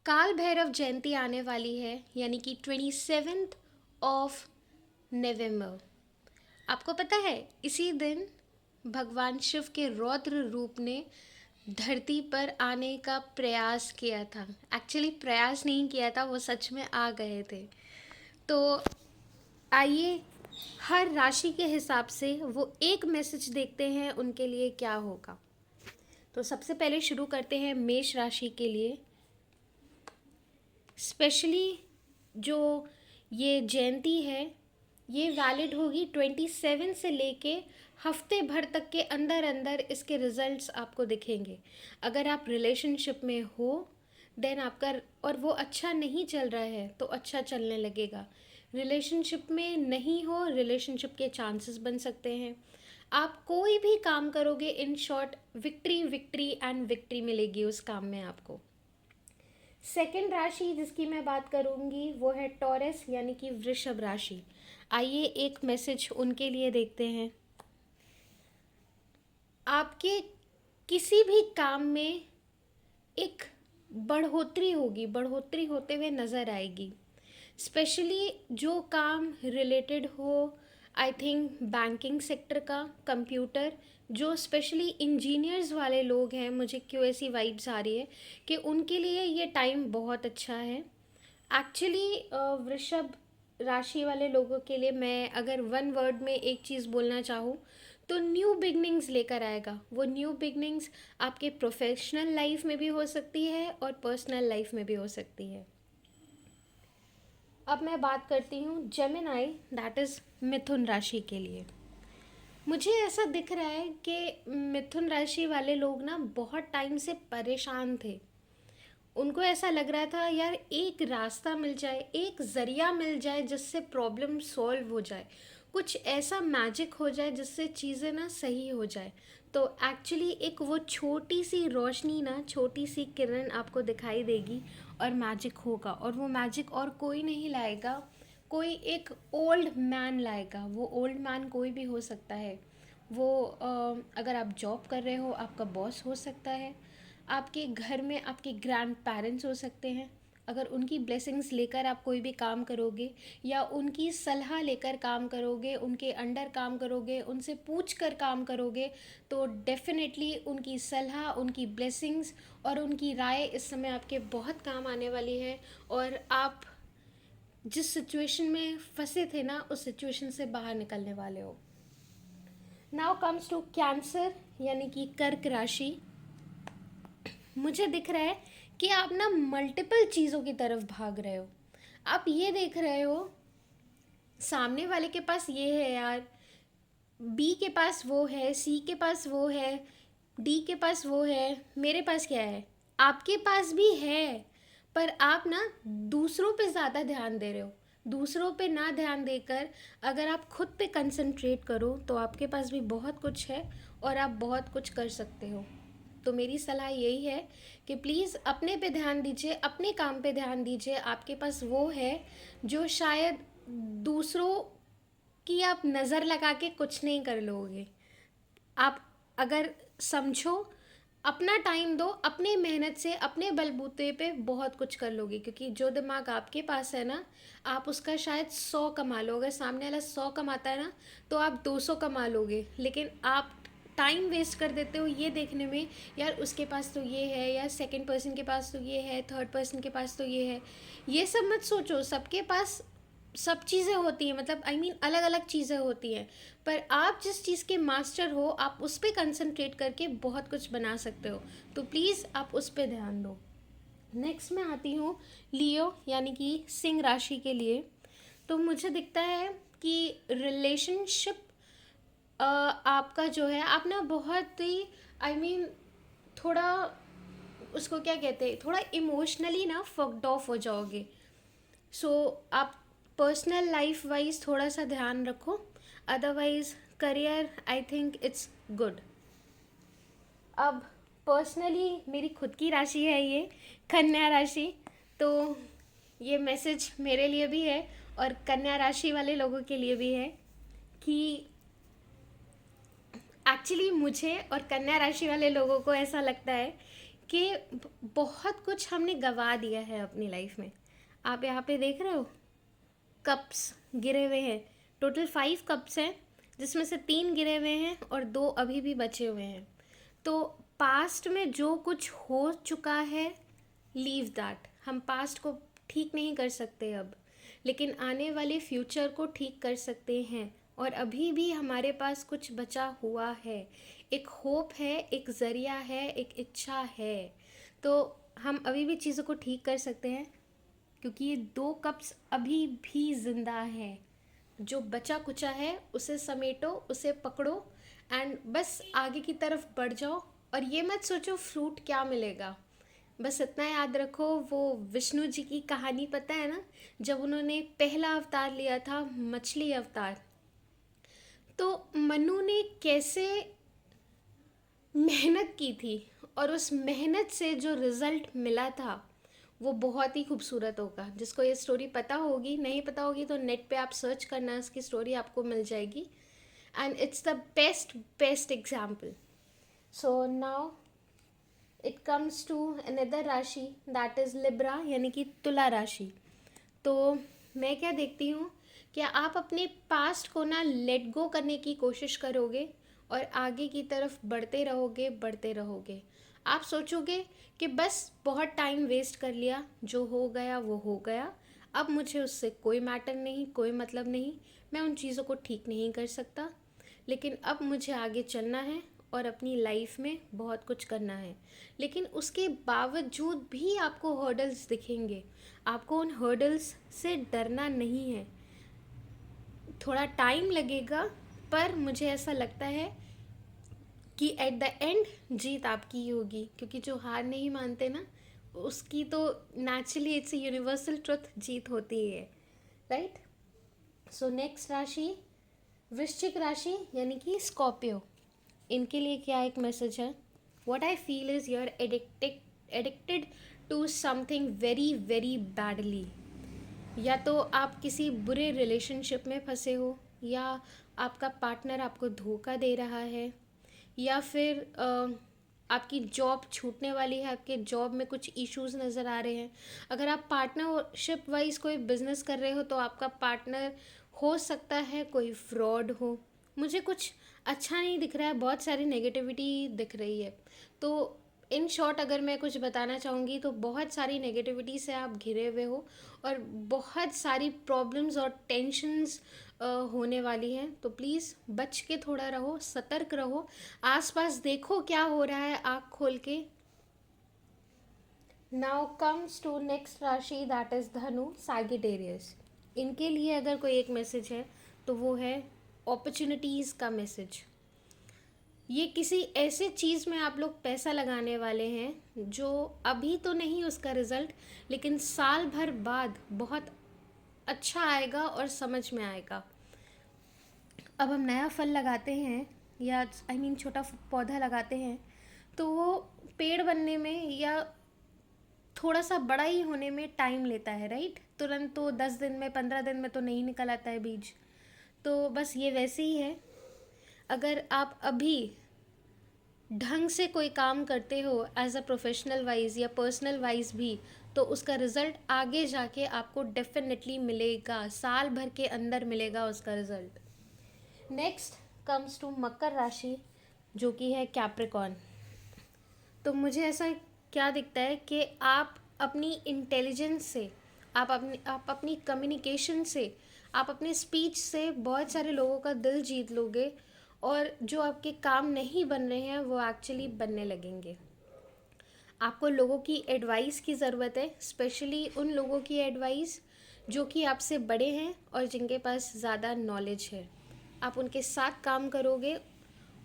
काल भैरव जयंती आने वाली है, यानी कि 27th ऑफ नवंबर। आपको पता है इसी दिन भगवान शिव के रौद्र रूप ने धरती पर आने का प्रयास किया था। एक्चुअली प्रयास नहीं किया था, वो सच में आ गए थे। तो आइए हर राशि के हिसाब से वो एक मैसेज देखते हैं उनके लिए क्या होगा। तो सबसे पहले शुरू करते हैं मेष राशि के लिए। स्पेशली जो ये जयंती है, ये वैलिड होगी 27 से लेके हफ्ते भर तक के अंदर अंदर इसके रिजल्ट्स आपको दिखेंगे। अगर आप रिलेशनशिप में हो देन आपका, और वो अच्छा नहीं चल रहा है तो अच्छा चलने लगेगा। रिलेशनशिप में नहीं हो, रिलेशनशिप के चांसेस बन सकते हैं। आप कोई भी काम करोगे, in short victory victory and victory मिलेगी उस काम में आपको। सेकंड राशि जिसकी मैं बात करूंगी वो है टॉरस, यानी कि वृषभ राशि। आइए एक मैसेज उनके लिए देखते हैं। आपके किसी भी काम में एक बढ़ोतरी होगी, बढ़ोतरी होते हुए नज़र आएगी। स्पेशली जो काम रिलेटेड हो, आई थिंक बैंकिंग सेक्टर का, कंप्यूटर, जो स्पेशली इंजीनियर्स वाले लोग हैं, मुझे क्यों ऐसी वाइब्स आ रही है कि उनके लिए ये टाइम बहुत अच्छा है। एक्चुअली वृषभ राशि वाले लोगों के लिए मैं अगर वन वर्ड में एक चीज़ बोलना चाहूँ तो न्यू बिगनिंग्स लेकर आएगा। वो न्यू बिगनिंग्स आपके प्रोफेशनल लाइफ में भी हो सकती है और पर्सनल लाइफ में भी हो सकती है। अब मैं बात करती हूँ जेमिनाई, दैट इज़ मिथुन राशि के लिए। मुझे ऐसा दिख रहा है कि मिथुन राशि वाले लोग ना बहुत टाइम से परेशान थे। उनको ऐसा लग रहा था यार एक रास्ता मिल जाए, एक ज़रिया मिल जाए जिससे प्रॉब्लम सॉल्व हो जाए, कुछ ऐसा मैजिक हो जाए जिससे चीज़ें ना सही हो जाए। तो एक्चुअली एक वो छोटी सी रोशनी ना, छोटी सी किरण आपको दिखाई देगी और मैजिक होगा। और वो मैजिक और कोई नहीं लाएगा, कोई एक ओल्ड मैन लाएगा। वो ओल्ड मैन कोई भी हो सकता है। वो अगर आप जॉब कर रहे हो, आपका बॉस हो सकता है, आपके घर में आपके ग्रैंड पेरेंट्स हो सकते हैं। अगर उनकी ब्लेसिंग्स लेकर आप कोई भी काम करोगे या उनकी सलाह लेकर काम करोगे, उनके अंडर काम करोगे, उनसे पूछ कर काम करोगे, तो डेफिनेटली उनकी सलाह, उनकी ब्लेसिंग्स और उनकी राय इस समय आपके बहुत काम आने वाली है। और आप जिस सिचुएशन में फंसे थे ना, उस सिचुएशन से बाहर निकलने वाले हो। नाउ कम्स टू कैंसर, यानी कि कर्क राशि। मुझे दिख रहा है कि आप ना मल्टीपल चीज़ों की तरफ भाग रहे हो। आप ये देख रहे हो सामने वाले के पास ये है यार, बी के पास वो है, सी के पास वो है, डी के पास वो है, मेरे पास क्या है? आपके पास भी है, पर आप ना दूसरों पे ज़्यादा ध्यान दे रहे हो। दूसरों पे ना ध्यान देकर अगर आप खुद पे कंसंट्रेट करो तो आपके पास भी बहुत कुछ है और आप बहुत कुछ कर सकते हो। तो मेरी सलाह यही है कि प्लीज़ अपने पे ध्यान दीजिए, अपने काम पे ध्यान दीजिए। आपके पास वो है जो शायद दूसरों की आप नज़र लगा के कुछ नहीं कर लोगे। आप अगर समझो, अपना टाइम दो, अपने मेहनत से, अपने बलबूते पे बहुत कुछ कर लोगे। क्योंकि जो दिमाग आपके पास है ना, आप उसका शायद 100 कमा लो। अगर सामने वाला 100 कमाता है ना, तो आप 200 कमा लोगे। लेकिन आप टाइम वेस्ट कर देते हो ये देखने में, यार उसके पास तो ये है, यार सेकंड पर्सन के पास तो ये है, थर्ड पर्सन के पास तो ये है। ये सब मत सोचो, सबके पास सब चीज़ें होती हैं, मतलब आई मीन अलग अलग चीज़ें होती हैं। पर आप जिस चीज़ के मास्टर हो, आप उस पर कंसंट्रेट करके बहुत कुछ बना सकते हो। तो प्लीज़ आप उस पर ध्यान दो। नेक्स्ट मैं आती हूँ लियो, यानी कि सिंह राशि के लिए। तो मुझे दिखता है कि रिलेशनशिप आपका जो है, आप ना बहुत ही आई मीन थोड़ा, उसको क्या कहते हैं, थोड़ा इमोशनली ना फक्ड ऑफ हो जाओगे। सो आप पर्सनल लाइफ वाइज थोड़ा सा ध्यान रखो, otherwise career I think it's good. अब पर्सनली मेरी खुद की राशि है ये, कन्या राशि। तो ये मैसेज मेरे लिए भी है और कन्या राशि वाले लोगों के लिए भी है कि एक्चुअली मुझे और कन्या राशि वाले लोगों को ऐसा लगता है कि बहुत कुछ हमने गंवा दिया है अपनी लाइफ में। आप यहाँ पे देख रहे हो कप्स गिरे हुए हैं। टोटल 5 कप्स हैं, जिसमें से 3 गिरे हुए हैं और 2 अभी भी बचे हुए हैं। तो पास्ट में जो कुछ हो चुका है, लीव दैट। हम पास्ट को ठीक नहीं कर सकते अब, लेकिन आने वाले फ्यूचर को ठीक कर सकते हैं। और अभी भी हमारे पास कुछ बचा हुआ है, एक होप है, एक ज़रिया है, एक इच्छा है। तो हम अभी भी चीज़ों को ठीक कर सकते हैं, क्योंकि ये 2 कप्स अभी भी ज़िंदा हैं। जो बचा कुचा है उसे समेटो, उसे पकड़ो एंड बस आगे की तरफ बढ़ जाओ। और ये मत सोचो फ्रूट क्या मिलेगा, बस इतना याद रखो, वो विष्णु जी की कहानी पता है ना, जब उन्होंने पहला अवतार लिया था, मछली अवतार, तो मनु ने कैसे मेहनत की थी और उस मेहनत से जो रिज़ल्ट मिला था वो बहुत ही खूबसूरत होगा। जिसको ये स्टोरी पता होगी, नहीं पता होगी तो नेट पे आप सर्च करना, इसकी स्टोरी आपको मिल जाएगी। And it's the best best example. So now it comes to another राशि, दैट इज़ लिब्रा, यानी कि तुला राशि। तो मैं क्या देखती हूँ, क्या आप अपने पास्ट को ना लेट गो करने की कोशिश करोगे और आगे की तरफ बढ़ते रहोगे बढ़ते रहोगे। आप सोचोगे कि बस बहुत टाइम वेस्ट कर लिया, जो हो गया वो हो गया, अब मुझे उससे कोई मैटर नहीं, कोई मतलब नहीं, मैं उन चीज़ों को ठीक नहीं कर सकता, लेकिन अब मुझे आगे चलना है और अपनी लाइफ में बहुत कुछ करना है। लेकिन उसके बावजूद भी आपको हर्डल्स दिखेंगे, आपको उन हर्डल्स से डरना नहीं है। थोड़ा टाइम लगेगा, पर मुझे ऐसा लगता है कि एट द एंड जीत आपकी ही होगी, क्योंकि जो हार नहीं मानते ना, उसकी तो नेचुरली इट्स यूनिवर्सल ट्रुथ, जीत होती ही है, राइट। सो नेक्स्ट राशि वृश्चिक राशि, यानी कि स्कॉर्पियो। इनके लिए क्या एक मैसेज है, what I feel is you're addicted to something very very badly. या तो आप किसी बुरे रिलेशनशिप में फंसे हो, या आपका पार्टनर आपको धोखा दे रहा है, या फिर आपकी जॉब छूटने वाली है, आपके जॉब में कुछ इश्यूज नज़र आ रहे हैं। अगर आप पार्टनरशिप वाइज कोई बिजनेस कर रहे हो तो आपका पार्टनर हो सकता है कोई फ्रॉड हो। मुझे कुछ अच्छा नहीं दिख रहा है, बहुत सारी नेगेटिविटी दिख रही है। तो इन शॉर्ट अगर मैं कुछ बताना चाहूँगी तो बहुत सारी नेगेटिविटी से आप घिरे हुए हो और बहुत सारी प्रॉब्लम्स और टेंशन्स होने वाली हैं। तो प्लीज़ बच के थोड़ा रहो, सतर्क रहो, आसपास देखो क्या हो रहा है आँख खोल के। नाउ कम्स टू नेक्स्ट राशि, दैट इज़ धनु, सैजिटेरियस। इनके लिए अगर कोई एक मैसेज है तो वो है अपॉर्चुनिटीज़ का मैसेज। ये किसी ऐसे चीज़ में आप लोग पैसा लगाने वाले हैं जो अभी तो नहीं उसका रिज़ल्ट, लेकिन साल भर बाद बहुत अच्छा आएगा और समझ में आएगा। अब हम नया फल लगाते हैं, या छोटा पौधा लगाते हैं, तो वो पेड़ बनने में या थोड़ा सा बड़ा ही होने में टाइम लेता है, राइट। तुरंत तो 10 दिन में, 15 दिन में तो नहीं निकल आता है बीज। तो बस ये वैसे ही है, अगर आप अभी ढंग से कोई काम करते हो एज अ प्रोफेशनल वाइज या पर्सनल वाइज भी, तो उसका रिज़ल्ट आगे जाके आपको डेफिनेटली मिलेगा, साल भर के अंदर मिलेगा उसका रिज़ल्ट। नेक्स्ट कम्स टू मकर राशि, जो कि है कैप्रिकॉर्न। तो मुझे ऐसा क्या दिखता है कि आप अपनी इंटेलिजेंस से, आप अपनी कम्युनिकेशन से, आप अपने स्पीच से बहुत सारे लोगों का दिल जीत लोगे, और जो आपके काम नहीं बन रहे हैं वो एक्चुअली बनने लगेंगे। आपको लोगों की एडवाइस की ज़रूरत है, स्पेशली उन लोगों की एडवाइस जो कि आपसे बड़े हैं और जिनके पास ज़्यादा नॉलेज है। आप उनके साथ काम करोगे,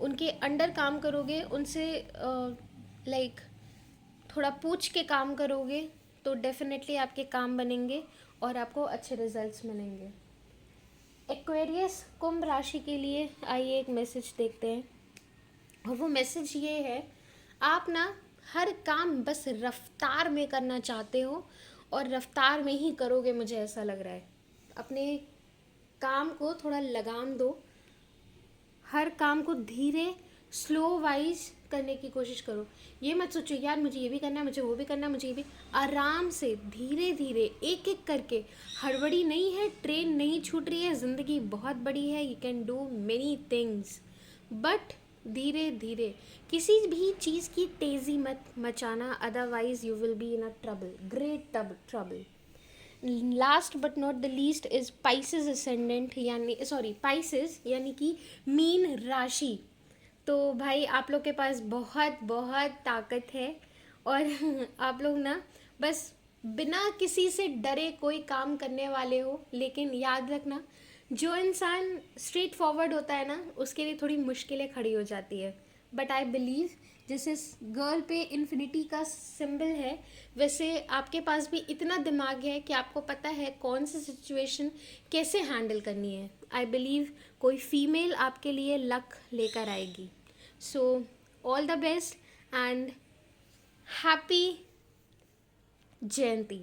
उनके अंडर काम करोगे, उनसे लाइक थोड़ा पूछ के काम करोगे, तो डेफिनेटली आपके काम बनेंगे और आपको अच्छे रिजल्ट्स मिलेंगे। एक्वेरियस कुंभ राशि के लिए आइए एक मैसेज देखते हैं, और वो मैसेज ये है, आप ना हर काम बस रफ्तार में करना चाहते हो और रफ्तार में ही करोगे, मुझे ऐसा लग रहा है। अपने काम को थोड़ा लगाम दो, हर काम को धीरे स्लो वाइज करने की कोशिश करो। ये मत सोचो यार मुझे ये भी करना है, मुझे वो भी करना है, मुझे ये भी। आराम से धीरे धीरे एक एक करके। हड़बड़ी नहीं है, ट्रेन नहीं छूट रही है, ज़िंदगी बहुत बड़ी है, you can do many things, but धीरे धीरे। किसी भी चीज़ की तेज़ी मत मचाना, otherwise you will be in a trouble, great trouble. Last but not the least is Pisces ascendant, यानी सॉरी पाइसेस यानी कि मीन राशि। तो भाई आप लोग के पास बहुत बहुत ताकत है, और आप लोग ना बस बिना किसी से डरे कोई काम करने वाले हो। लेकिन याद रखना, जो इंसान स्ट्रेट फॉरवर्ड होता है ना, उसके लिए थोड़ी मुश्किलें खड़ी हो जाती है। बट आई बिलीव जैसे गर्ल पे इन्फिनिटी का सिंबल है, वैसे आपके पास भी इतना दिमाग है कि आपको पता है कौन सी सिचुएशन कैसे हैंडल करनी है। आई बिलीव कोई फीमेल आपके लिए लक लेकर आएगी। So all the best and happy Jayanti.